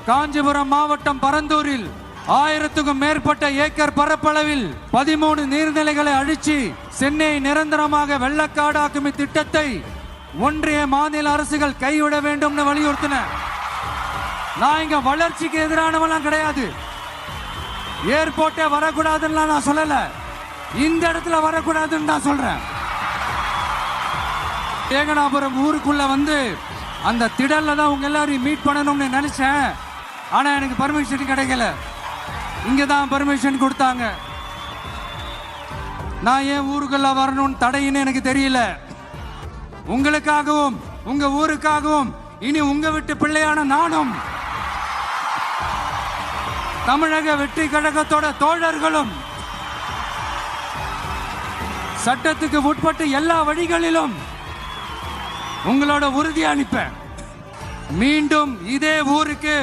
காஞ்சிபுரம் மாவட்டம் பரந்தூரில் 1000க்கும் மேற்பட்ட ஏக்கர் பரப்பளவில் 13 நீர்நிலைகளை அழிச்சு சென்னை நிரந்தரமாக வெள்ளக்காடாக்கும் திட்டத்தை ஒன்றிய மாநில அரசுகள் கைவிட வேண்டும் வலியுறுத்தின. நான் இங்க வளர்ச்சிக்கு எதிரானவெல்லாம் கிடையாது. ஏர்போர்ட்டே வரக்கூடாதுன்னு நான் சொல்லல, இந்த இடத்துல வரக்கூடாதுன்னு நான் சொல்றேன். ஏகனாபுரம் ஊருக்குள்ள வந்து அந்த திடல்ல தான் உங்க எல்லாரையும் மீட் பண்ணணும்னு நினைச்சேன். ஆனா எனக்கு பர்மிஷன் கிடைக்கல. இங்க தான் பர்மிஷன் கொடுத்தாங்க. நான் ஏன் ஊருக்குள்ள வரணும்னு தடையின்னு எனக்கு தெரியல. உங்களுக்காகவும் உங்க ஊருக்காகவும் இனி உங்க வீட்டு பிள்ளையான நானும் தமிழக வெற்றி கழகத்தோட தோழர்களும் சட்டத்துக்கு உட்பட்டு எல்லா வழிகளிலும் உங்களோட உறுதி அளிப்பேன். மீண்டும் இதே ஊருக்கு